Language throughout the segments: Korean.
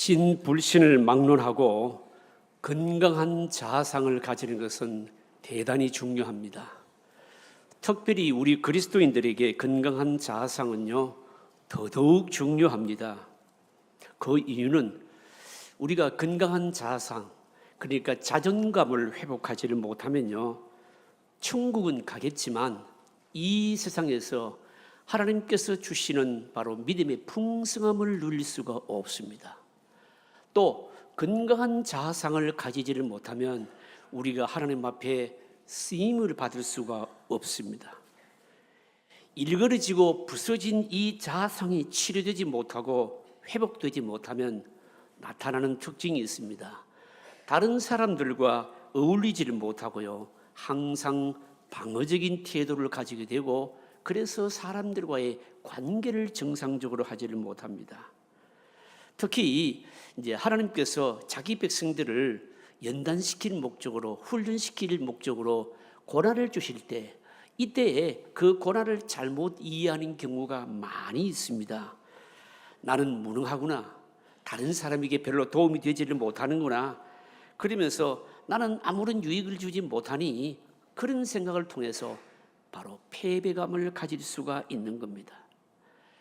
신불신을 막론하고 건강한 자아상을 가지는 것은 대단히 중요합니다. 특별히 우리 그리스도인들에게 건강한 자아상은요, 더더욱 중요합니다. 그 이유는 우리가 건강한 자아상, 그러니까 자존감을 회복하지를 못하면요, 천국은 가겠지만 이 세상에서 하나님께서 주시는 바로 믿음의 풍성함을 누릴 수가 없습니다. 또 건강한 자아상을 가지지를 못하면 우리가 하나님 앞에 쓰임을 받을 수가 없습니다. 일그러지고 부서진 이 자아상이 치료되지 못하고 회복되지 못하면 나타나는 특징이 있습니다. 다른 사람들과 어울리지를 못하고요, 항상 방어적인 태도를 가지게 되고, 그래서 사람들과의 관계를 정상적으로 하지를 못합니다. 특히 이제 하나님께서 자기 백성들을 연단시킬 목적으로, 훈련시킬 목적으로 고난을 주실 때, 이때에 그 고난을 잘못 이해하는 경우가 많이 있습니다. 나는 무능하구나, 다른 사람에게 별로 도움이 되지를 못하는구나, 그러면서 나는 아무런 유익을 주지 못하니, 그런 생각을 통해서 바로 패배감을 가질 수가 있는 겁니다.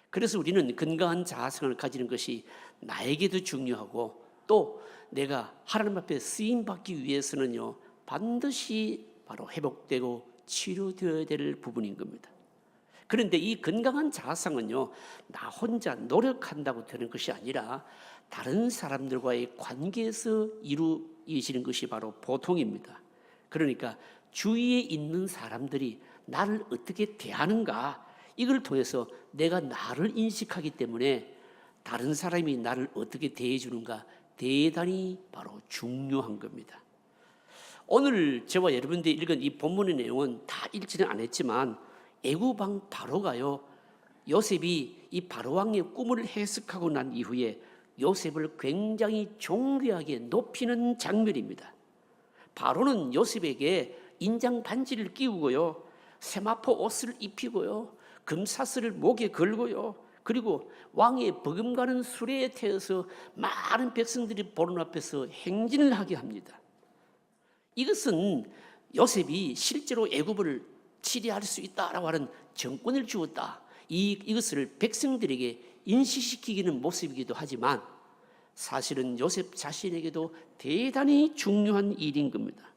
그래서 우리는 건강한 자아성을 가지는 것이 나에게도 중요하고, 또 내가 하나님 앞에 쓰임받기 위해서는요, 반드시 바로 회복되고 치료되어야 될 부분인 겁니다. 그런데 이 건강한 자아성은요, 나 혼자 노력한다고 되는 것이 아니라 다른 사람들과의 관계에서 이루어지는 것이 바로 보통입니다. 그러니까 주위에 있는 사람들이 나를 어떻게 대하는가, 이걸 통해서 내가 나를 인식하기 때문에 다른 사람이 나를 어떻게 대해주는가 대단히 바로 중요한 겁니다. 오늘 저와 여러분들이 읽은 이 본문의 내용은 다 읽지는 않았지만, 애굽왕 바로가요, 요셉이 이 바로왕의 꿈을 해석하고 난 이후에 요셉을 굉장히 존귀하게 높이는 장면입니다. 바로는 요셉에게 인장 반지를 끼우고요, 세마포 옷을 입히고요, 금사슬을 목에 걸고요, 그리고 왕의 버금가는 수레에 태워서 많은 백성들이 보는 앞에서 행진을 하게 합니다. 이것은 요셉이 실제로 애굽을 치리할 수 있다라고 하는 정권을 주었다, 이것을 백성들에게 인식시키기는 모습이기도 하지만, 사실은 요셉 자신에게도 대단히 중요한 일인 겁니다.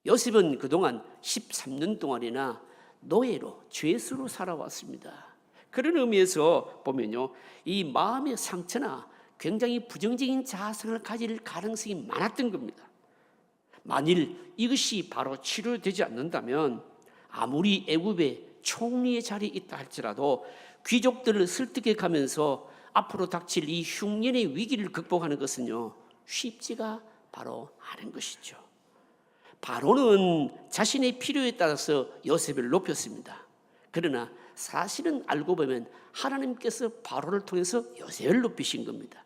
요셉은 그동안 13년 동안이나 노예로, 죄수로 살아왔습니다. 그런 의미에서 보면요, 이 마음의 상처나 굉장히 부정적인 자아성을 가질 가능성이 많았던 겁니다. 만일 이것이 바로 치료되지 않는다면 아무리 애굽의 총리의 자리에 있다 할지라도 귀족들을 설득해 가면서 앞으로 닥칠 이 흉년의 위기를 극복하는 것은요, 쉽지가 바로 않은 것이죠. 바로는 자신의 필요에 따라서 요셉을 높였습니다. 그러나 사실은 알고 보면 하나님께서 바로를 통해서 요셉을 높이신 겁니다.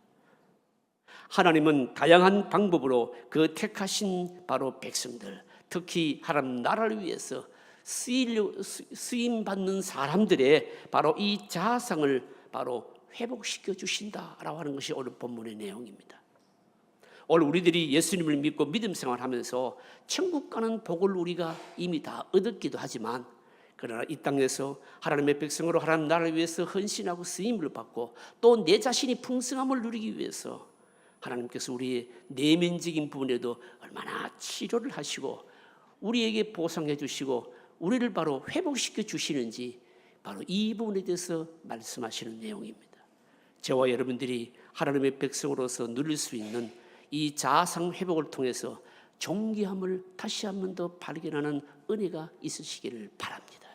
하나님은 다양한 방법으로 그 택하신 바로 백성들, 특히 하나님 나라를 위해서 쓰임받는 사람들의 바로 이 자아상을 바로 회복시켜 주신다라고 하는 것이 오늘 본문의 내용입니다. 오늘 우리들이 예수님을 믿고 믿음 생활하면서 천국 가는 복을 우리가 이미 다 얻었기도 하지만, 그러나 이 땅에서 하나님의 백성으로 하나님 나라를 위해서 헌신하고 쓰임을 받고 또 내 자신이 풍성함을 누리기 위해서 하나님께서 우리의 내면적인 부분에도 얼마나 치료를 하시고 우리에게 보상해 주시고 우리를 바로 회복시켜 주시는지, 바로 이 부분에 대해서 말씀하시는 내용입니다. 저와 여러분들이 하나님의 백성으로서 누릴 수 있는 이 자아상 회복을 통해서 존귀함을 다시 한 번 더 발견하는 은혜가 있으시기를 바랍니다.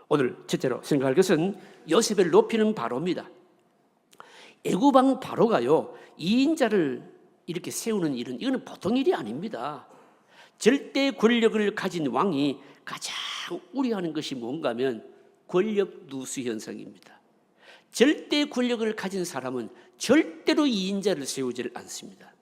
오늘 첫째로 생각할 것은 요셉을 높이는 바로입니다. 애굽왕 바로가요, 2인자를 이렇게 세우는 일은, 이거는 보통 일이 아닙니다. 절대 권력을 가진 왕이 가장 우려하는 것이 뭔가 하면 권력 누수 현상입니다. 절대 권력을 가진 사람은 절대로 2인자를 세우지 않습니다.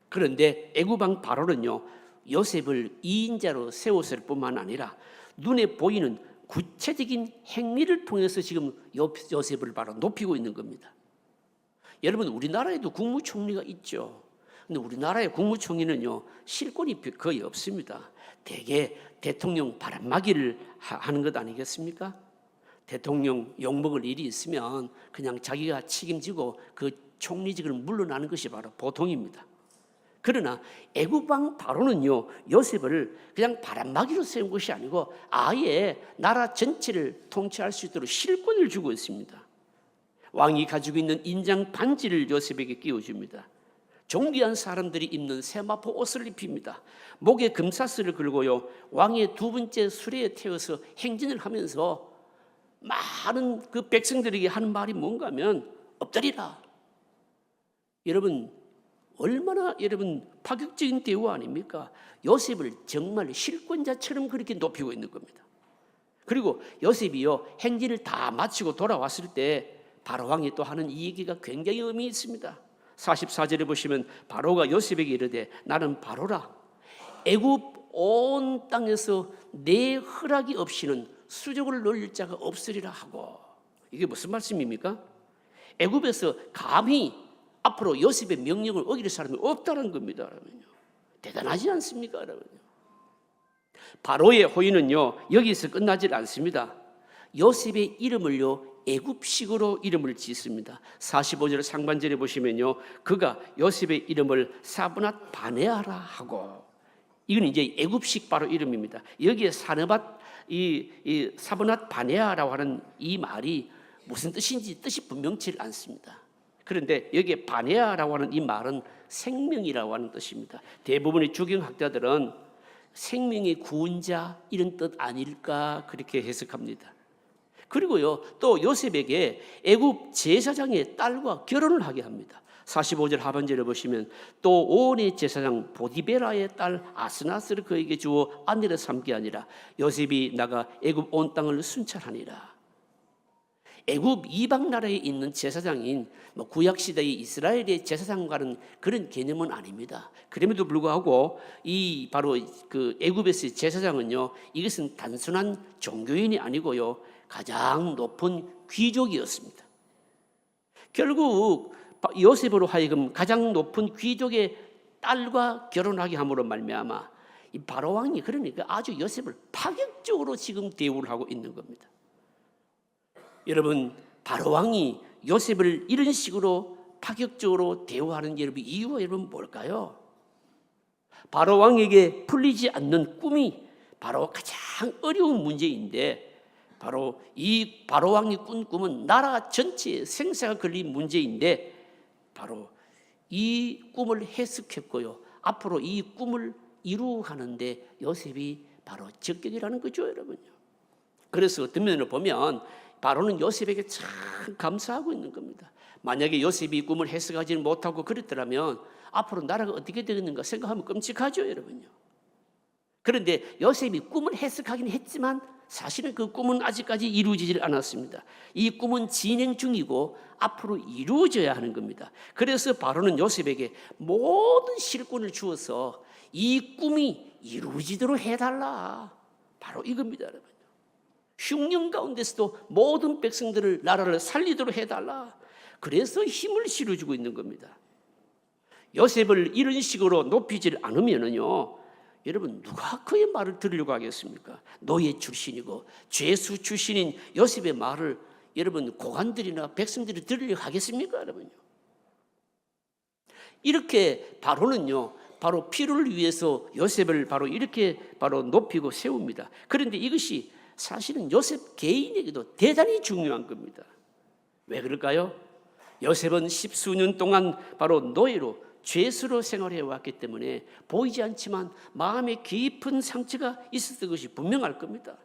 그런데 애굽왕 바로는요, 요셉을 2인자로 세웠을 뿐만 아니라 눈에 보이는 구체적인 행위를 통해서 지금 요셉을 바로 높이고 있는 겁니다. 여러분, 우리나라에도 국무총리가 있죠. 근데 우리나라의 국무총리는요, 실권이 거의 없습니다. 대개 대통령 바람막이를 하는 것 아니겠습니까? 대통령 욕먹을 일이 있으면 그냥 자기가 책임지고 그 총리직을 물러나는 것이 바로 보통입니다. 그러나 애굽 왕 바로는요, 요셉을 그냥 바람막이로 세운 것이 아니고 아예 나라 전체를 통치할 수 있도록 실권을 주고 있습니다. 왕이 가지고 있는 인장 반지를 요셉에게 끼워줍니다. 존귀한 사람들이 입는 세마포 옷을 입힙니다. 목에 금사슬을 걸고요, 왕의 두 번째 수레에 태워서 행진을 하면서 많은 그 백성들에게 하는 말이 뭔가 하면 엎드리라. 여러분, 얼마나 여러분 파격적인 대우 아닙니까? 요셉을 정말 실권자처럼 그렇게 높이고 있는 겁니다. 그리고 요셉이요, 행진을 다 마치고 돌아왔을 때 바로 왕이 또 하는 이 얘기가 굉장히 의미 있습니다. 44절에 보시면 바로가 요셉에게 이르되 나는 바로라. 애굽 온 땅에서 내 허락이 없이는 수족을 놀릴 자가 없으리라 하고. 이게 무슨 말씀입니까? 애굽에서 감히 앞으로 요셉의 명령을 어길 사람이 없다는 겁니다. 여러분요. 대단하지 않습니까? 여러분요. 바로의 호의는요, 여기서 끝나질 않습니다. 요셉의 이름을요, 애굽식으로 이름을 짓습니다. 45절 상반절에 보시면요, 그가 요셉의 이름을 사브낫 바네아라 하고, 이건 이제 애굽식 바로 이름입니다. 여기에 이 사브낫 바네아라고 하는 이 말이 무슨 뜻인지 뜻이 분명치 않습니다. 그런데 여기에 바네아라고 하는 이 말은 생명이라고 하는 뜻입니다. 대부분의 주경학자들은 생명의 구원자 이런 뜻 아닐까 그렇게 해석합니다. 그리고요, 또 요셉에게 애굽 제사장의 딸과 결혼을 하게 합니다. 45절 하반절에 보시면 또 온의 제사장 보디베라의 딸 아스나스를 그에게 주어 아내를 삼게 하니라. 요셉이 나가 애굽 온 땅을 순찰하니라. 애굽 이방 나라에 있는 제사장인 구약 시대의 이스라엘의 제사장과는 그런 개념은 아닙니다. 그럼에도 불구하고 이 바로 그 애굽에서의 제사장은요, 이것은 단순한 종교인이 아니고요, 가장 높은 귀족이었습니다. 결국 요셉으로 하여금 가장 높은 귀족의 딸과 결혼하게 함으로 말미암아 이 바로 왕이 그러니까 아주 요셉을 파격적으로 지금 대우를 하고 있는 겁니다. 여러분, 바로 왕이 요셉을 이런 식으로 파격적으로 대우하는 여러분 이유가 여러분 뭘까요? 바로 왕에게 풀리지 않는 꿈이 바로 가장 어려운 문제인데, 바로 이 바로 왕이 꾼 꿈은 나라 전체의 생사가 걸린 문제인데, 바로 이 꿈을 해석했고요, 앞으로 이 꿈을 이루어가는데 요셉이 바로 적격이라는 거죠, 여러분요. 그래서 어떤 면으로 보면 바로는 요셉에게 참 감사하고 있는 겁니다. 만약에 요셉이 꿈을 해석하지 못하고 그랬더라면 앞으로 나라가 어떻게 되겠는가 생각하면 끔찍하죠, 여러분요. 그런데 요셉이 꿈을 해석하긴 했지만 사실은 그 꿈은 아직까지 이루어지질 않았습니다. 이 꿈은 진행 중이고 앞으로 이루어져야 하는 겁니다. 그래서 바로는 요셉에게 모든 실권을 주어서 이 꿈이 이루어지도록 해달라. 바로 이겁니다, 여러분. 흉년 가운데서도 모든 백성들을 나라를 살리도록 해달라. 그래서 힘을 실어주고 있는 겁니다. 요셉을 이런 식으로 높이질 않으면요, 여러분 누가 그의 말을 들으려고 하겠습니까? 노예 출신이고 죄수 출신인 요셉의 말을 여러분 고관들이나 백성들이 들으려고 하겠습니까, 여러분요? 이렇게 바로는요, 바로 필요를 위해서 요셉을 바로 이렇게 바로 높이고 세웁니다. 그런데 이것이 사실은 요셉 개인에게도 대단히 중요한 겁니다. 왜 그럴까요? 요셉은 십수년 동안 바로 노예로 죄수로 생활해 왔기 때문에 보이지 않지만 마음에 깊은 상처가 있었던 것이 분명할 겁니다.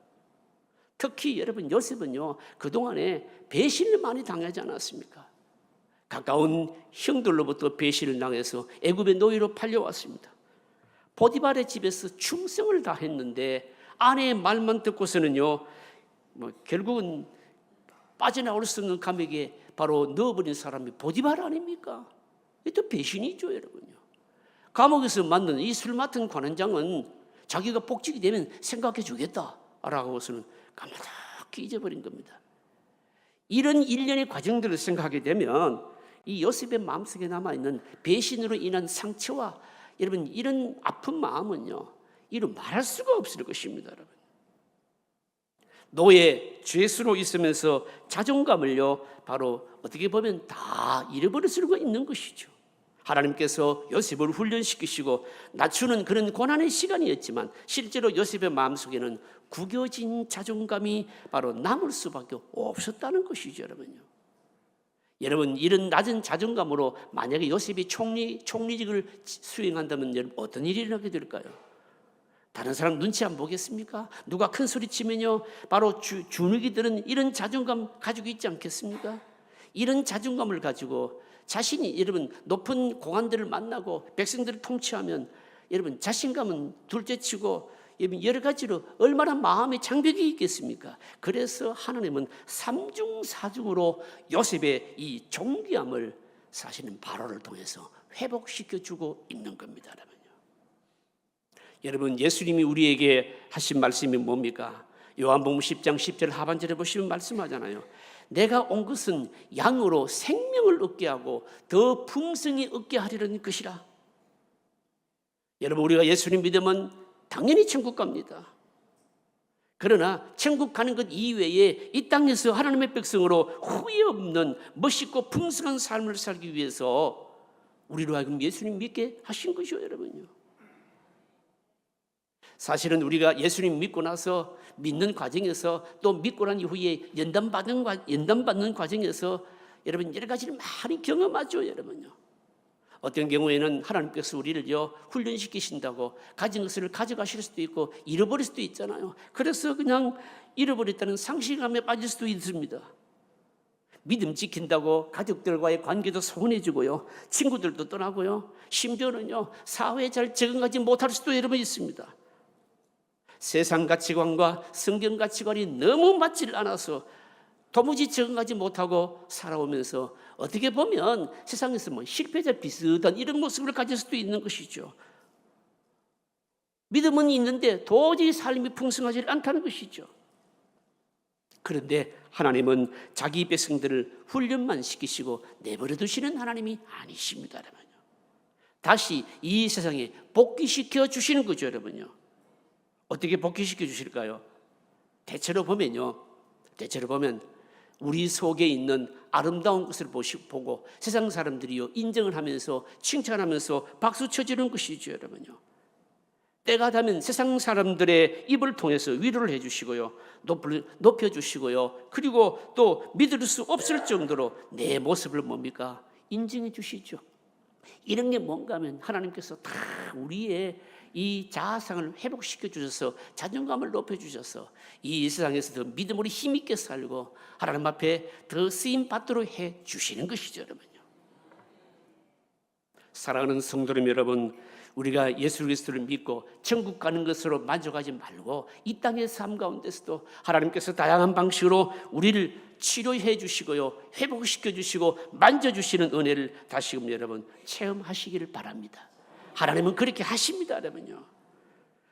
특히 여러분 요셉은요, 그동안에 배신을 많이 당하지 않았습니까? 가까운 형들로부터 배신을 당해서 애굽의 노예로 팔려왔습니다. 보디발의 집에서 충성을 다했는데 아내의 말만 듣고서는요, 결국은 빠져나올 수 없는 감옥에 바로 넣어버린 사람이 보디발 아닙니까? 이것도 배신이죠, 여러분요. 감옥에서 만난 이 술 맡은 관원장은 자기가 복직이 되면 생각해 주겠다라고 해서는 까마득히 잊어버린 겁니다. 이런 일련의 과정들을 생각하게 되면 이 요셉의 마음속에 남아있는 배신으로 인한 상처와 여러분 이런 아픈 마음은요, 이루 말할 수가 없을 것입니다. 여러분, 노예 죄수로 있으면서 자존감을요 바로 어떻게 보면 다 잃어버릴 수가 있는 것이죠. 하나님께서 요셉을 훈련시키시고 낮추는 그런 고난의 시간이었지만 실제로 요셉의 마음속에는 구겨진 자존감이 바로 남을 수밖에 없었다는 것이죠. 여러분 이런 낮은 자존감으로 만약에 요셉이 총리직을 수행한다면 여러분 어떤 일이 일어나게 될까요? 다른 사람 눈치 안 보겠습니까? 누가 큰 소리 치면요 바로 주눅이들은 이런 자존감 가지고 있지 않겠습니까? 이런 자존감을 가지고 자신이 여러분 높은 공안들을 만나고 백성들을 통치하면 여러분 자신감은 둘째치고 여러 가지로 얼마나 마음에 장벽이 있겠습니까? 그래서 하나님은 삼중사중으로 요셉의 이 존귀함을 사실은 바로를 통해서 회복시켜주고 있는 겁니다. 여러분 예수님이 우리에게 하신 말씀이 뭡니까? 요한복음 10장 10절 하반절에 보시면 말씀하잖아요. 내가 온 것은 양으로 생명을 얻게 하고 더 풍성히 얻게 하리라는 것이라. 여러분 우리가 예수님 믿으면 당연히 천국 갑니다. 그러나 천국 가는 것 이외에 이 땅에서 하나님의 백성으로 후회 없는 멋있고 풍성한 삶을 살기 위해서 우리로 하여금 예수님 믿게 하신 것이요 여러분요. 사실은 우리가 예수님 믿고 나서 믿는 과정에서 또 믿고 난 이후에 연단받는 과정에서 여러분 여러 가지를 많이 경험하죠 여러분요. 어떤 경우에는 하나님께서 우리를요 훈련시키신다고 가진 것을 가져가실 수도 있고 잃어버릴 수도 있잖아요. 그래서 그냥 잃어버렸다는 상실감에 빠질 수도 있습니다. 믿음 지킨다고 가족들과의 관계도 소원해지고요, 친구들도 떠나고요, 심지어는요 사회에 잘 적응하지 못할 수도 여러분 있습니다. 세상 가치관과 성경 가치관이 너무 맞지 않아서 도무지 적응하지 못하고 살아오면서 어떻게 보면 세상에서 실패자 비슷한 이런 모습을 가질 수도 있는 것이죠. 믿음은 있는데 도저히 삶이 풍성하지 않다는 것이죠. 그런데 하나님은 자기 백성들을 훈련만 시키시고 내버려 두시는 하나님이 아니십니다. 여러분요. 다시 이 세상에 복귀시켜 주시는 거죠. 여러분요. 어떻게 복귀시켜 주실까요? 대체로 보면 우리 속에 있는 아름다운 것을 보고 세상 사람들이요 인정을 하면서 칭찬하면서 박수 쳐주는 것이죠. 여러분요. 때가 되면 세상 사람들의 입을 통해서 위로를 해주시고요, 높여주시고요, 그리고 또 믿을 수 없을 정도로 내 모습을 뭡니까? 인정해 주시죠. 이런 게 뭔가 하면 하나님께서 다 우리의 이 자아상을 회복시켜 주셔서 자존감을 높여 주셔서 이 세상에서 더 믿음으로 힘있게 살고 하나님 앞에 더 쓰임 받도록 해 주시는 것이죠. 여러분요. 사랑하는 성도님 여러분, 우리가 예수 그리스도를 믿고 천국 가는 것으로 만족하지 말고 이 땅의 삶 가운데서도 하나님께서 다양한 방식으로 우리를 치료해 주시고요, 회복시켜 주시고 만져주시는 은혜를 다시금 여러분 체험하시기를 바랍니다. 하나님은 그렇게 하십니다. 여러분요.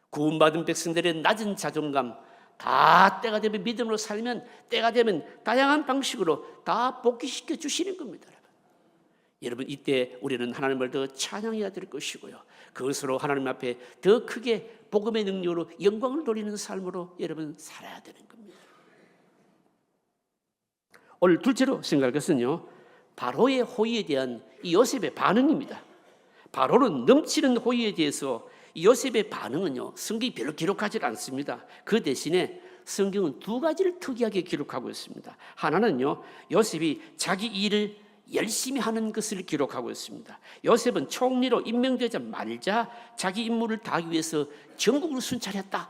구원받은 백성들의 낮은 자존감 다 때가 되면 믿음으로 살면 때가 되면 다양한 방식으로 다 복귀시켜 주시는 겁니다. 여러분 이때 우리는 하나님을 더 찬양해야 될 것이고요, 그것으로 하나님 앞에 더 크게 복음의 능력으로 영광을 돌리는 삶으로 여러분 살아야 되는 겁니다. 오늘 둘째로 생각할 것은요, 바로의 호의에 대한 이 요셉의 반응입니다. 바로는 넘치는 호의에 대해서 이 요셉의 반응은요 성경이 별로 기록하지 않습니다. 그 대신에 성경은 두 가지를 특이하게 기록하고 있습니다. 하나는요 요셉이 자기 일을 열심히 하는 것을 기록하고 있습니다. 요셉은 총리로 임명되자마자 자기 임무를 다하기 위해서 전국을 순찰했다,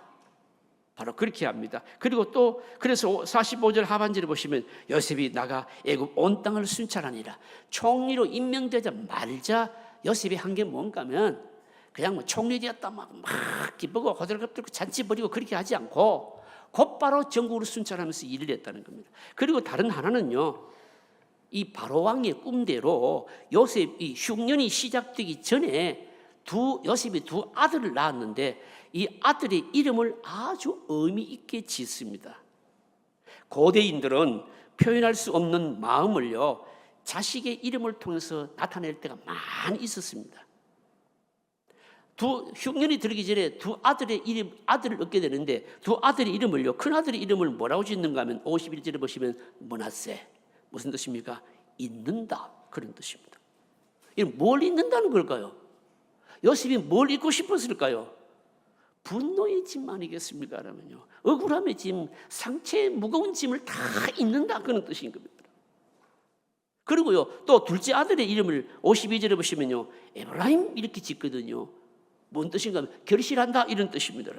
바로 그렇게 합니다. 그리고 또 그래서 45절 하반절에 보시면 요셉이 나가 애굽 온 땅을 순찰하니라. 총리로 임명되자마자 요셉이 한 게 뭔가 하면 그냥 총리 되었다 막 기쁘고 호들갑 들고 잔치 벌이고 그렇게 하지 않고 곧바로 전국을 순찰하면서 일을 했다는 겁니다. 그리고 다른 하나는요, 이 바로 왕의 꿈대로 요셉이 흉년이 시작되기 전에 요셉이 두 아들을 낳았는데 이 아들의 이름을 아주 의미 있게 짓습니다. 고대인들은 표현할 수 없는 마음을요 자식의 이름을 통해서 나타낼 때가 많이 있었습니다. 두 흉년이 들기 전에 두 아들의 이름, 아들을 얻게 되는데 두 아들의 이름을요, 큰 아들의 이름을 뭐라고 짓는가 하면 51절에 보시면 므낫세. 무슨 뜻입니까? 잊는다, 그런 뜻입니다. 이건 뭘 잊는다는 걸까요? 요셉이 뭘 잊고 싶었을까요? 분노의 짐 아니겠습니까? 라면요, 억울함의 짐, 상처의 무거운 짐을 다 잊는다, 그런 뜻인 겁니다. 그리고요, 또 둘째 아들의 이름을 52절에 보시면요, 에브라임 이렇게 짓거든요. 뭔 뜻인가 하면 결실한다, 이런 뜻입니다.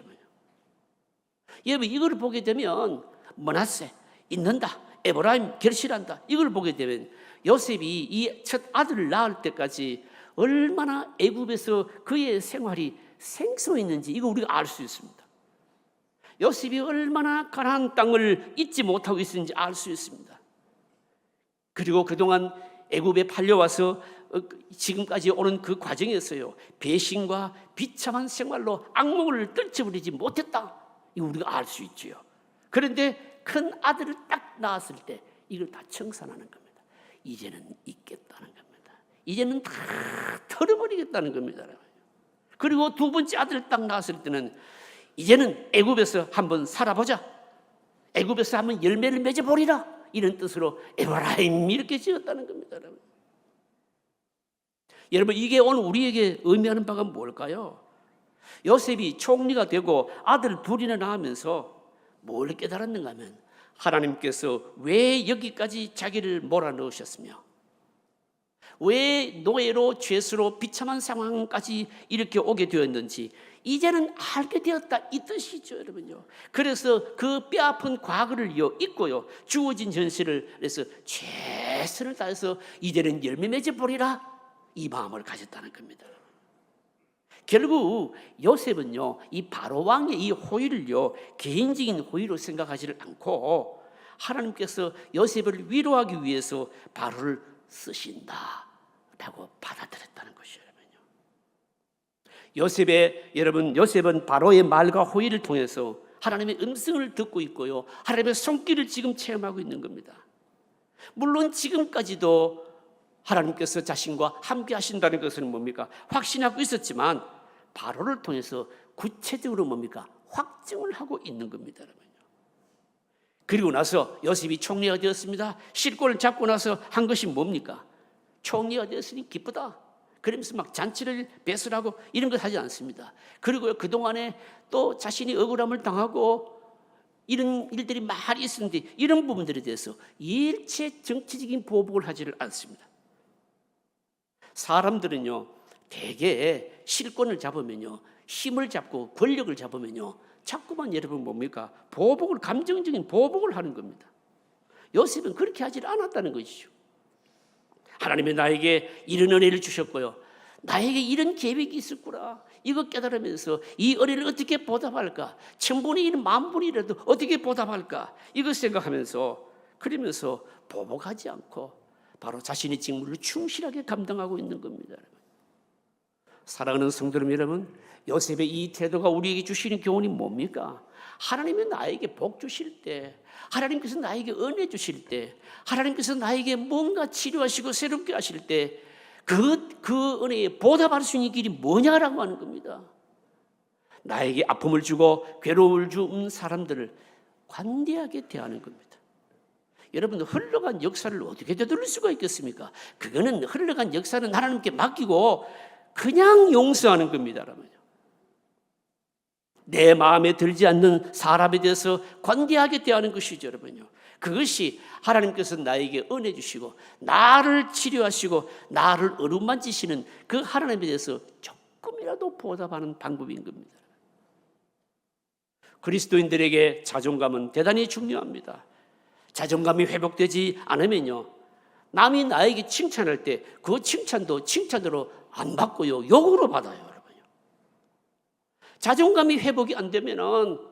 여러분, 이걸 보게 되면 므낫세, 잊는다, 에브라임 결실한다, 이걸 보게 되면 요셉이 이 첫 아들을 낳을 때까지 얼마나 애굽에서 그의 생활이 생소했는지 이거 우리가 알 수 있습니다. 요셉이 얼마나 가나안 땅을 잊지 못하고 있었는지 알 수 있습니다. 그리고 그동안 애굽에 팔려와서 지금까지 오는 그 과정에서요, 배신과 비참한 생활로 악몽을 떨쳐버리지 못했다, 이거 우리가 알 수 있지요. 그런데 큰 아들을 딱 낳았을 때 이걸 다 청산하는 겁니다. 이제는 잊겠다는 겁니다. 이제는 다 털어버리겠다는 겁니다. 그리고 두 번째 아들을 딱 낳았을 때는 이제는 애굽에서 한번 살아보자, 애굽에서 한번 열매를 맺어보리라, 이런 뜻으로 에브라임 이렇게 지었다는 겁니다. 여러분, 이게 오늘 우리에게 의미하는 바가 뭘까요? 요셉이 총리가 되고 아들 둘이나 낳으면서 뭘 깨달았는가 하면 하나님께서 왜 여기까지 자기를 몰아넣으셨으며 왜 노예로 죄수로 비참한 상황까지 이렇게 오게 되었는지 이제는 알게 되었다, 이 뜻이죠, 여러분요. 그래서 그 뼈아픈 과거를 잊고요, 주어진 현실을 그래서 최선을 다해서 이제는 열매 맺어 보리라, 이 마음을 가졌다는 겁니다. 결국 요셉은요, 이 바로 왕의 이 호의를요, 개인적인 호의로 생각하지를 않고 하나님께서 요셉을 위로하기 위해서 바로를 쓰신다라고 받아들였다는 것이에요. 요셉은 바로의 말과 호의를 통해서 하나님의 음성을 듣고 있고요, 하나님의 손길을 지금 체험하고 있는 겁니다. 물론 지금까지도 하나님께서 자신과 함께 하신다는 것은 뭡니까? 확신하고 있었지만 바로를 통해서 구체적으로 뭡니까? 확증을 하고 있는 겁니다. 그리고 나서 요셉이 총리가 되었습니다. 실권을 잡고 나서 한 것이 뭡니까? 총리가 되었으니 기쁘다, 그러면서 막 잔치를 배설하고 이런 것 하지 않습니다. 그리고 그동안에 또 자신이 억울함을 당하고 이런 일들이 많이 있었는데 이런 부분들에 대해서 일체 정치적인 보복을 하지를 않습니다. 사람들은요, 대개 실권을 잡으면요, 힘을 잡고 권력을 잡으면요, 자꾸만 여러분 뭡니까? 보복을, 감정적인 보복을 하는 겁니다. 요셉은 그렇게 하지 않았다는 것이죠. 하나님이 나에게 이런 은혜를 주셨고요, 나에게 이런 계획이 있었구나, 이거 깨달으면서 이 은혜를 어떻게 보답할까, 1000분의 1, 10,000분이라도 어떻게 보답할까, 이거 생각하면서, 그러면서 보복하지 않고 바로 자신의 직무를 충실하게 감당하고 있는 겁니다. 사랑하는 성도 여러분, 요셉의 이 태도가 우리에게 주시는 교훈이 뭡니까? 하나님이 나에게 복 주실 때, 하나님께서 나에게 은혜 주실 때, 하나님께서 나에게 뭔가 치료하시고 새롭게 하실 때 그 은혜에 보답할 수 있는 길이 뭐냐라고 하는 겁니다. 나에게 아픔을 주고 괴로움을 준 사람들을 관대하게 대하는 겁니다. 여러분, 흘러간 역사를 어떻게 되돌릴 수가 있겠습니까? 그거는 흘러간 역사는 하나님께 맡기고 그냥 용서하는 겁니다. 내 마음에 들지 않는 사람에 대해서 관대하게 대하는 것이죠, 여러분요. 그것이 하나님께서 나에게 은혜 주시고 나를 치료하시고 나를 어루만지시는 그 하나님에 대해서 조금이라도 보답하는 방법인 겁니다. 그리스도인들에게 자존감은 대단히 중요합니다. 자존감이 회복되지 않으면요, 남이 나에게 칭찬할 때 그 칭찬도 칭찬으로 안 받고요, 욕으로 받아요, 여러분요. 자존감이 회복이 안 되면은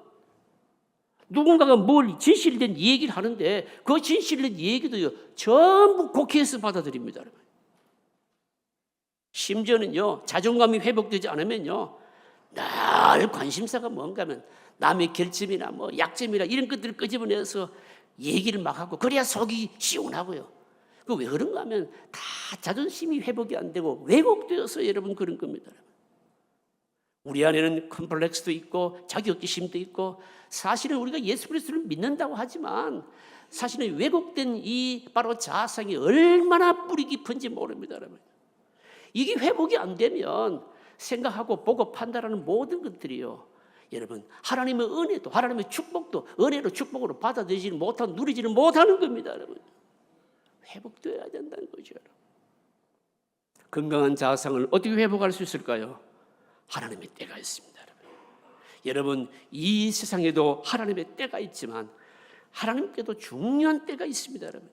누군가가 뭘 진실된 얘기를 하는데 그 진실된 얘기도요, 전부 곡해서 받아들입니다, 여러분. 심지어는요, 자존감이 회복되지 않으면요, 늘 관심사가 뭔가 하면 남의 결점이나 약점이나 이런 것들을 끄집어내서 얘기를 막 하고, 그래야 속이 시원하고요. 그 왜 그런가 하면 다 자존심이 회복이 안 되고 왜곡되어서 여러분 그런 겁니다. 우리 안에는 컴플렉스도 있고 자격지심도 있고 사실은 우리가 예수 그리스도를 믿는다고 하지만 사실은 왜곡된 이 바로 자아상이 얼마나 뿌리 깊은지 모릅니다. 여러분. 이게 회복이 안 되면 생각하고 보고 판단하는 모든 것들이요, 여러분 하나님의 은혜도 하나님의 축복도 은혜로 축복으로 받아들이지 못하고 누리지를 못하는 겁니다. 여러분. 회복되어야 된다는 거죠. 여러분. 건강한 자아상을 어떻게 회복할 수 있을까요? 하나님의 때가 있습니다. 여러분 이 세상에도 하나님의 때가 있지만 하나님께도 중요한 때가 있습니다. 여러분.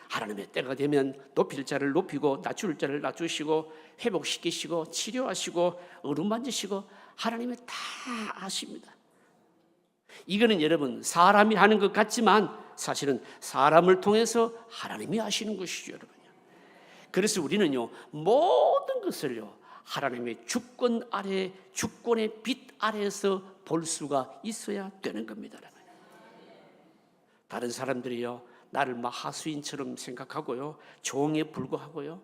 하나님의 때가 되면 높일 자를 높이고 낮출 자를 낮추시고 회복시키시고 치료하시고 어루만지시고 하나님이 다 아십니다. 이거는 여러분 사람이 하는 것 같지만 사실은 사람을 통해서 하나님이 하시는 것이죠. 여러분. 그래서 우리는요 모든 것을요 하나님의 주권 아래, 주권의 빛 아래에서 볼 수가 있어야 되는 겁니다. 여러분. 다른 사람들이요 나를 막 하수인처럼 생각하고요 종에 불과하고요,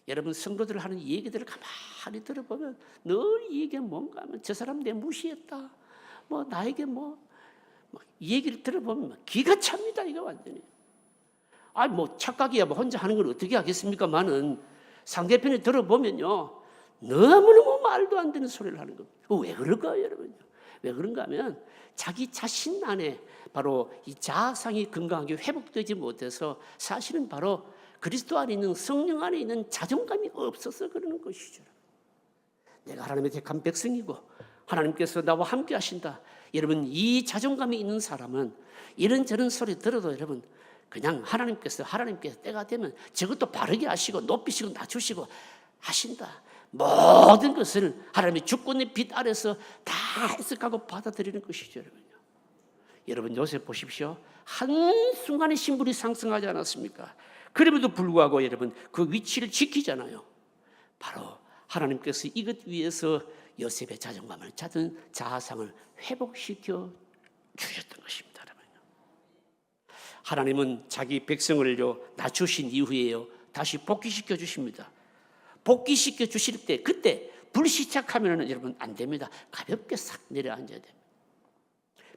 여러분 성도들 하는 얘기들을 가만히 들어보면 늘 이게 뭔가 하면 저 사람 내 무시했다, 뭐 나에게 이 얘기를 들어보면 기가 찹니다. 이거 완전히. 뭐 착각이야 뭐 혼자 하는 걸 어떻게 하겠습니까만은 상대편에 들어보면요 너무너무 말도 안 되는 소리를 하는 겁니다. 왜 그럴까요, 여러분? 왜 그런가 하면 자기 자신 안에 바로 이 자아상이 건강하게 회복되지 못해서 사실은 바로 그리스도 안에 있는 성령 안에 있는 자존감이 없어서 그러는 것이죠. 내가 하나님의 택한 백성이고 하나님께서 나와 함께 하신다. 여러분 이 자존감이 있는 사람은 이런저런 소리 들어도 여러분 그냥 하나님께서 때가 되면 저것도 바르게 하시고 높이시고 낮추시고 하신다. 모든 것을 하나님의 주권의 빛 아래서 다 해석하고 받아들이는 것이죠. 여러분 요셉 보십시오. 한순간에 신분이 상승하지 않았습니까? 그럼에도 불구하고 여러분 그 위치를 지키잖아요. 바로 하나님께서 이것 위해서 요셉의 자존감을 찾은 자아상을 회복시켜 주셨던 것입니다. 하나님은 자기 백성을요 낮추신 이후에요 다시 복귀시켜 주십니다. 복귀시켜 주실 때 그때 불시착하면 여러분 안 됩니다. 가볍게 싹 내려앉아야 됩니다.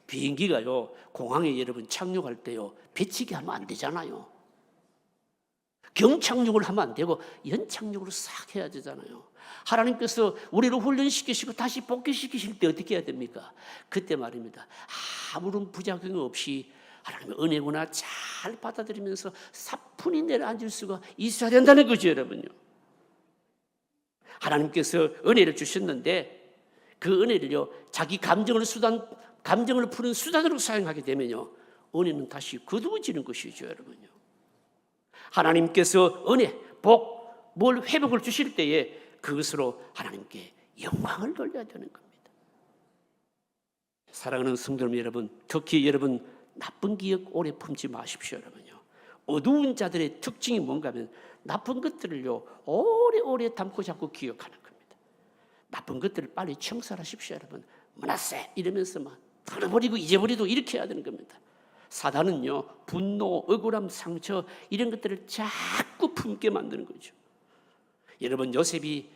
비행기가요 공항에 여러분 착륙할 때요 배치기 하면 안 되잖아요. 경착륙을 하면 안 되고 연착륙으로 싹 해야 되잖아요. 하나님께서 우리를 훈련시키시고 다시 복귀시키실 때 어떻게 해야 됩니까? 그때 말입니다. 아무런 부작용 없이 하나님의 은혜구나 잘 받아들이면서 사뿐히 내려앉을 수가 있어야 된다는 거죠, 여러분요. 하나님께서 은혜를 주셨는데 그 은혜를요 자기 감정을 푸는 수단으로 사용하게 되면요 은혜는 다시 거두어지는 것이죠, 여러분요. 하나님께서 은혜, 복, 뭘 회복을 주실 때에 그것으로 하나님께 영광을 돌려야 되는 겁니다. 사랑하는 성도 여러분, 특히 여러분 나쁜 기억 오래 품지 마십시오, 여러분요. 어두운 자들의 특징이 뭔가 하면 나쁜 것들을요 오래오래 담고 자꾸 기억하는 겁니다. 나쁜 것들을 빨리 청산하십시오, 여러분. 머나세 이러면서 막 털어버리고 잊어버리고 이렇게 해야 되는 겁니다. 사단은요 분노, 억울함, 상처 이런 것들을 자꾸 품게 만드는 거죠. 여러분 요셉이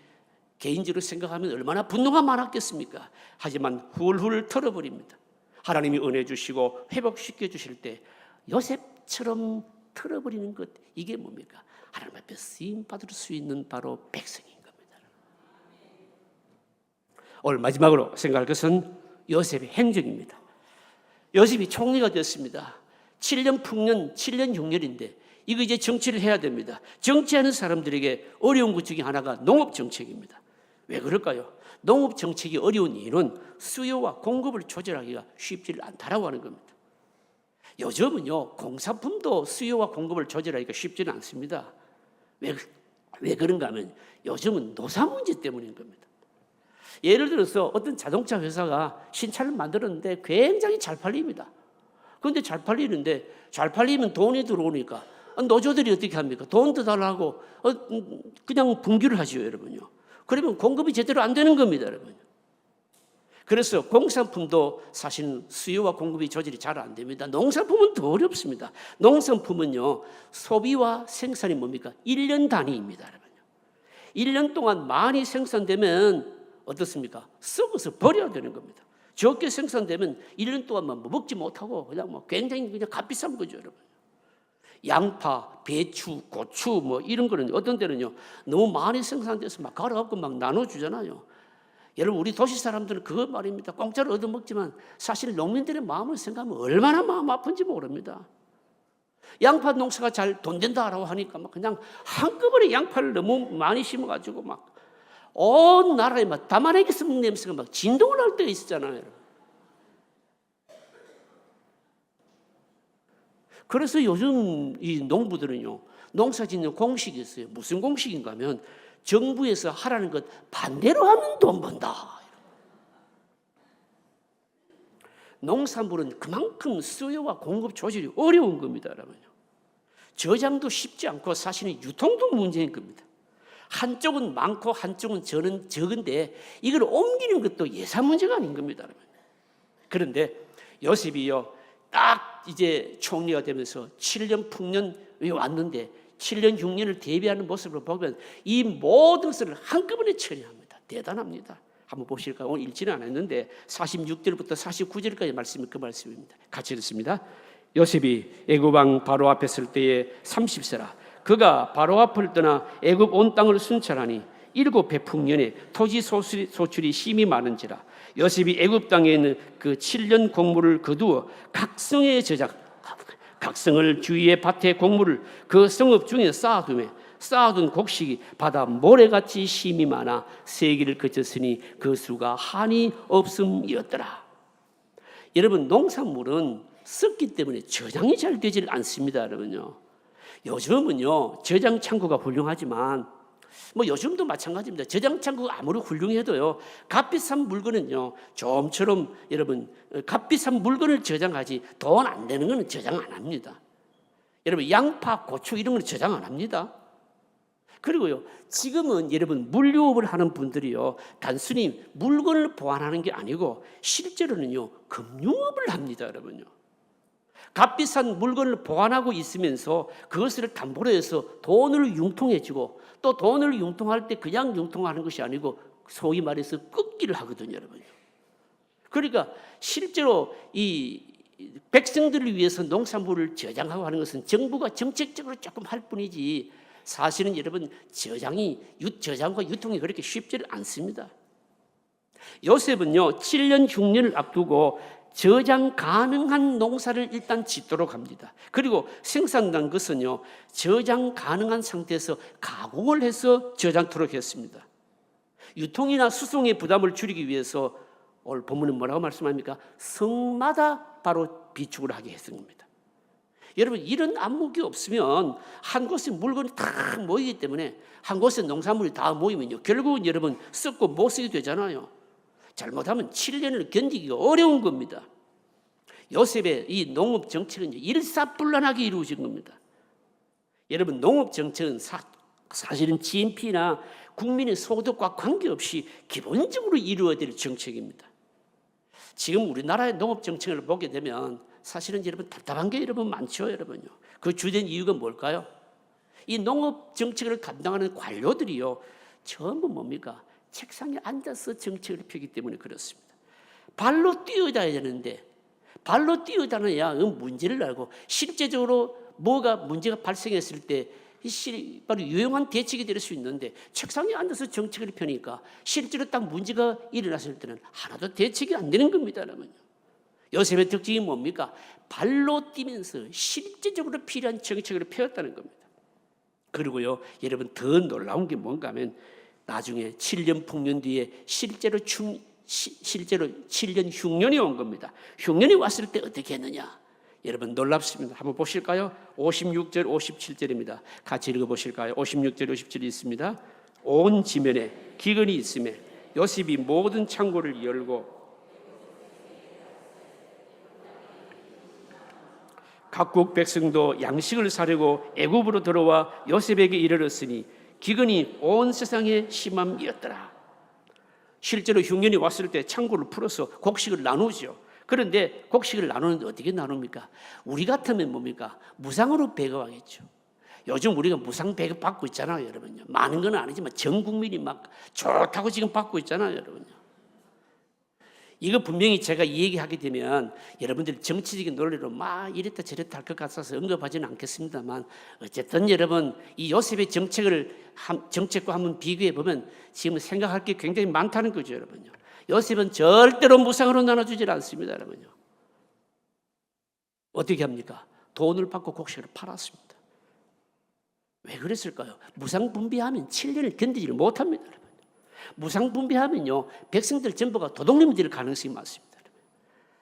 개인적으로 생각하면 얼마나 분노가 많았겠습니까? 하지만 훌훌 털어버립니다. 하나님이 은혜 주시고 회복시켜 주실 때 요셉처럼 털어버리는 것, 이게 뭡니까? 하나님 앞에 쓰임 받을 수 있는 바로 백성인 겁니다. 오늘 마지막으로 생각할 것은 요셉의 행적입니다. 요셉이 총리가 됐습니다. 7년 풍년, 7년 흉년인데 이거 이제 정치를 해야 됩니다. 정치하는 사람들에게 어려운 것 중에 하나가 농업 정책입니다. 왜 그럴까요? 농업 정책이 어려운 이유는 수요와 공급을 조절하기가 쉽지 않다라고 하는 겁니다. 요즘은요 공산품도 수요와 공급을 조절하기가 쉽지는 않습니다. 왜 그런가 하면 요즘은 노사 문제 때문인 겁니다. 예를 들어서 어떤 자동차 회사가 신차를 만들었는데 굉장히 잘 팔립니다. 그런데 잘 팔리면 돈이 들어오니까 노조들이 어떻게 합니까? 돈 더 달라고 그냥 분규를 하죠, 여러분요. 그러면 공급이 제대로 안 되는 겁니다, 여러분. 그래서 공산품도 사실은 수요와 공급이 조절이 잘 안 됩니다. 농산품은 더 어렵습니다. 농산품은요, 소비와 생산이 뭡니까? 1년 단위입니다. 1년 동안 많이 생산되면 어떻습니까? 썩어서 버려야 되는 겁니다. 적게 생산되면 1년 동안만 먹지 못하고 그냥 굉장히 그냥 값비싼 거죠, 여러분. 양파, 배추, 고추 이런 거는 어떤 때는요, 너무 많이 생산돼서 막 갈아갖고 막 나눠주잖아요. 여러분, 우리 도시 사람들은 그거 말입니다. 공짜로 얻어먹지만 사실 농민들의 마음을 생각하면 얼마나 마음 아픈지 모릅니다. 양파 농사가 잘 돈 된다라고 하니까 막 그냥 한꺼번에 양파를 너무 많이 심어가지고 막 온 나라에 막 담아내기 썩는 냄새가 막 진동을 할 때가 있었잖아요. 그래서 요즘 이 농부들은요, 농사 짓는 공식이 있어요. 무슨 공식인가 하면 정부에서 하라는 것 반대로 하면 돈 번다. 농산물은 그만큼 수요와 공급 조절이 어려운 겁니다, 여러분요. 저장도 쉽지 않고 사실은 유통도 문제인 겁니다. 한쪽은 많고 한쪽은 적은데 이걸 옮기는 것도 예산 문제가 아닌 겁니다, 여러분. 그런데 요셉이요, 딱 이제 총리가 되면서 7년 풍년이 왔는데 7년 6년을 대비하는 모습을 보면 이 모든 것을 한꺼번에 처리합니다. 대단합니다. 한번 보실까요? 오늘 읽지는 않았는데 46절부터 49절까지 말씀이 그 말씀입니다. 같이 읽습니다. 요셉이 애굽 왕 바로 앞에 설 때에 30세라. 그가 바로 앞을 떠나 애굽 온 땅을 순찰하니 7배 풍년에 토지 소출이 심히 많은지라. 요셉이 애굽 땅에 있는 그 7년 곡물을 거두어 각성에 각성을 주위의 밭에 곡물을 그 성읍 중에 쌓아둔 곡식이 바다 모래같이 심이 많아 세기를 거쳤으니 그 수가 한이 없음이었더라. 여러분, 농산물은 썩기 때문에 저장이 잘 되질 않습니다, 여러분요. 요즘은요, 저장 창고가 훌륭하지만 요즘도 마찬가지입니다. 저장 창고가 아무리 훌륭해도요, 값비싼 물건은요, 좀처럼 여러분, 값비싼 물건을 저장하지 돈 안 되는 거는 저장 안 합니다. 여러분, 양파, 고추 이런 걸 저장 안 합니다. 그리고요, 지금은 여러분, 물류업을 하는 분들이요, 단순히 물건을 보관하는 게 아니고 실제로는요, 금융업을 합니다, 여러분요. 값비싼 물건을 보관하고 있으면서 그것을 담보로 해서 돈을 융통해주고, 또 돈을 융통할 때 그냥 융통하는 것이 아니고 소위 말해서 꺾기를 하거든요, 여러분. 그러니까 실제로 이 백성들을 위해서 농산물을 저장하고 하는 것은 정부가 정책적으로 조금 할 뿐이지 사실은 여러분, 저장과 유통이 그렇게 쉽지를 않습니다. 요셉은요, 7년 흉년을 앞두고 저장 가능한 농사를 일단 짓도록 합니다. 그리고 생산된 것은요, 저장 가능한 상태에서 가공을 해서 저장토록 했습니다. 유통이나 수송의 부담을 줄이기 위해서 오늘 본문은 뭐라고 말씀합니까? 성마다 바로 비축을 하게 했던 겁니다. 여러분, 이런 안목이 없으면 한 곳에 물건이 다 모이기 때문에, 한 곳에 농산물이 다 모이면요, 결국은 여러분 썩고 못 쓰게 되잖아요. 잘못하면 7년을 견디기가 어려운 겁니다. 요셉의 이 농업 정책은 일사불란하게 이루어진 겁니다. 여러분, 농업 정책은 사실은 GNP나 국민의 소득과 관계없이 기본적으로 이루어야 될 정책입니다. 지금 우리나라의 농업 정책을 보게 되면 사실은 여러분 답답한 게 여러분 많죠, 여러분요. 그 주된 이유가 뭘까요? 이 농업 정책을 감당하는 관료들이요, 전부 뭡니까? 책상에 앉아서 정책을 펴기 때문에 그렇습니다. 발로 뛰어다녀야 되는데, 발로 뛰어다녀야 문제를 알고 실제적으로 뭐가 문제가 발생했을 때 바로 유용한 대책이 될 수 있는데, 책상에 앉아서 정책을 펴니까 실제로 딱 문제가 일어났을 때는 하나도 대책이 안 되는 겁니다, 여러분. 요셉의 특징이 뭡니까? 발로 뛰면서 실제적으로 필요한 정책을 펴었다는 겁니다. 그리고요, 여러분, 더 놀라운 게 뭔가 하면 나중에 7년 풍년 뒤에 실제로 7년 흉년이 온 겁니다. 흉년이 왔을 때 어떻게 했느냐? 여러분, 놀랍습니다. 한번 보실까요? 56절, 57절입니다. 같이 읽어보실까요? 56절, 57절이 있습니다. 온 지면에 기근이 있음에 요셉이 모든 창고를 열고 각국 백성도 양식을 사려고 애굽으로 들어와 요셉에게 이르렀으니 기근이 온 세상에 심함이었더라. 실제로 흉년이 왔을 때 창고를 풀어서 곡식을 나누죠. 그런데 곡식을 나누는데 어떻게 나눕니까? 우리 같으면 뭡니까? 무상으로 배급하겠죠. 요즘 우리가 무상 배급 받고 있잖아요, 여러분요. 많은 건 아니지만 전 국민이 막 좋다고 지금 받고 있잖아요, 여러분요. 이거 분명히 제가 이 얘기하게 되면 여러분들이 정치적인 논리로 막 이랬다 저랬다 할 것 같아서 언급하지는 않겠습니다만, 어쨌든 여러분 이 요셉의 정책과 한번 비교해 보면 지금 생각할 게 굉장히 많다는 거죠, 여러분요. 요셉은 절대로 무상으로 나눠주질 않습니다, 여러분요. 어떻게 합니까? 돈을 받고 곡식을 팔았습니다. 왜 그랬을까요? 무상분배하면 7년을 견디지를 못합니다, 여러분. 무상분배하면요, 백성들 전부가 도둑놈이 될 가능성이 많습니다.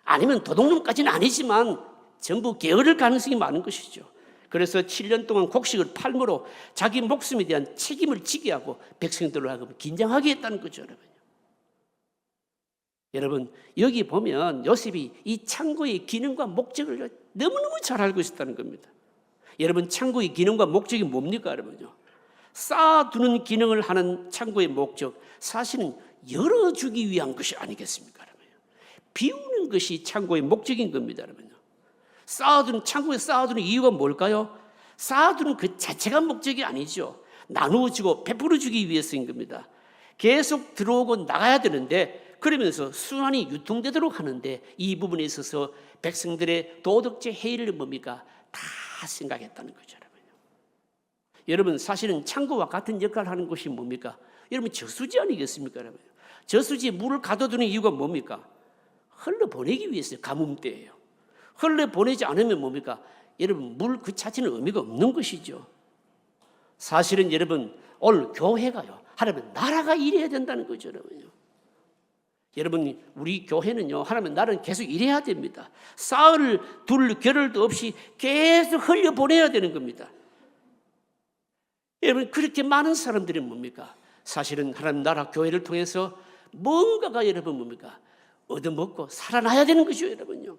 아니면 도둑놈까지는 아니지만 전부 게으를 가능성이 많은 것이죠. 그래서 7년 동안 곡식을 팔므로 자기 목숨에 대한 책임을 지게 하고 백성들로 하여금 긴장하게 했다는 거죠, 여러분. 여러분, 여기 보면 요셉이 이 창고의 기능과 목적을 너무너무 잘 알고 있었다는 겁니다. 여러분, 창고의 기능과 목적이 뭡니까, 여러분요? 쌓아두는 기능을 하는 창고의 목적, 사실은 열어주기 위한 것이 아니겠습니까, 여러분? 비우는 것이 창고의 목적인 겁니다, 여러분. 창고에 쌓아두는 이유가 뭘까요? 쌓아두는 그 자체가 목적이 아니죠. 나누어주고 베풀어주기 위해서인 겁니다. 계속 들어오고 나가야 되는데, 그러면서 순환이 유통되도록 하는데 이 부분에 있어서 백성들의 도덕적 해이를 뭡니까? 다 생각했다는 거죠, 여러분. 여러분, 사실은 창고와 같은 역할을 하는 것이 뭡니까? 여러분, 저수지 아니겠습니까, 여러분? 저수지에 물을 가둬두는 이유가 뭡니까? 흘러보내기 위해서요. 가뭄때예요. 흘러보내지 않으면 뭡니까? 여러분, 물 그 자체는 의미가 없는 것이죠. 사실은 여러분, 오늘 교회가요, 하나님 나라가 일해야 된다는 거죠, 여러분요. 여러분, 우리 교회는요, 하나님 나라는 계속 일해야 됩니다. 사흘 둘 겨를도 없이 계속 흘려보내야 되는 겁니다. 여러분, 그렇게 많은 사람들이 뭡니까? 사실은 하나님 나라 교회를 통해서 뭔가가 여러분 뭡니까? 얻어먹고 살아나야 되는 거죠, 여러분요.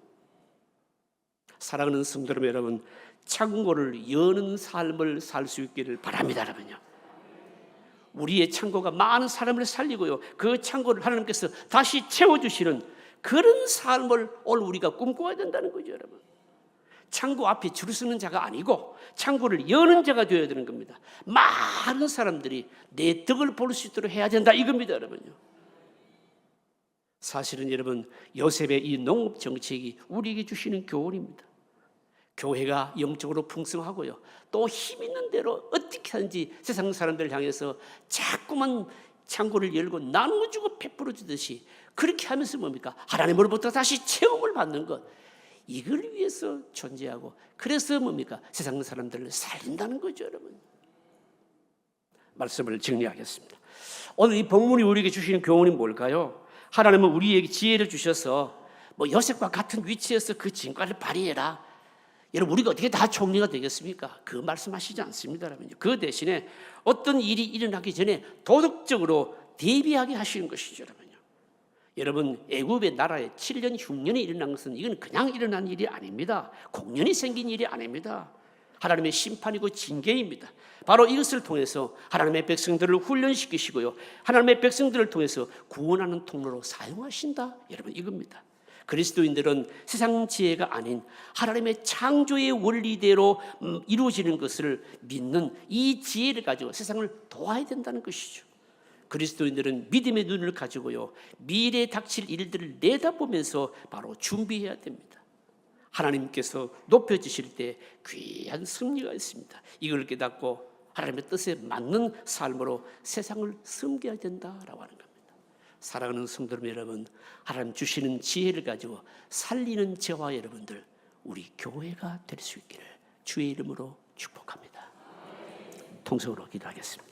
사랑하는 성도 여러분, 창고를 여는 삶을 살 수 있기를 바랍니다, 여러분요. 우리의 창고가 많은 사람을 살리고요, 그 창고를 하나님께서 다시 채워주시는 그런 삶을 오늘 우리가 꿈꿔야 된다는 거죠, 여러분. 창고 앞에 줄 서는 자가 아니고 창고를 여는 자가 되어야 되는 겁니다. 많은 사람들이 내 덕을 볼 수 있도록 해야 된다, 이겁니다, 여러분요. 사실은 여러분, 요셉의 이 농업 정책이 우리에게 주시는 교훈입니다. 교회가 영적으로 풍성하고요, 또 힘 있는 대로 어떻게 하든지 세상 사람들을 향해서 자꾸만 창고를 열고 나눠주고 베풀어주듯이 그렇게 하면서 뭡니까? 하나님으로부터 다시 체험을 받는 것, 이걸 위해서 존재하고, 그래서 뭡니까? 세상 사람들을 살린다는 거죠, 여러분. 말씀을 정리하겠습니다. 오늘 이 본문이 우리에게 주시는 교훈이 뭘까요? 하나님은 우리에게 지혜를 주셔서 요셉과 같은 위치에서 그 진가를 발휘해라. 여러분, 우리가 어떻게 다 총리가 되겠습니까? 그 말씀하시지 않습니다, 여러분요. 그 대신에 어떤 일이 일어나기 전에 도덕적으로 대비하게 하시는 것이죠, 여러분요. 여러분, 애굽의 나라에 7년 흉년이 일어난 것은 이건 그냥 일어난 일이 아닙니다. 공연이 생긴 일이 아닙니다. 하나님의 심판이고 징계입니다. 바로 이것을 통해서 하나님의 백성들을 훈련시키시고요, 하나님의 백성들을 통해서 구원하는 통로로 사용하신다, 여러분, 이겁니다. 그리스도인들은 세상 지혜가 아닌 하나님의 창조의 원리대로 이루어지는 것을 믿는 이 지혜를 가지고 세상을 도와야 된다는 것이죠. 그리스도인들은 믿음의 눈을 가지고요, 미래에 닥칠 일들을 내다보면서 바로 준비해야 됩니다. 하나님께서 높여주실 때 귀한 승리가 있습니다. 이걸 깨닫고 하나님의 뜻에 맞는 삶으로 세상을 섬겨야 된다라고 하는 겁니다. 사랑하는 성도 여러분, 하나님 주시는 지혜를 가지고 살리는 저와 여러분들, 우리 교회가 될 수 있기를 주의 이름으로 축복합니다. 통성으로 기도하겠습니다.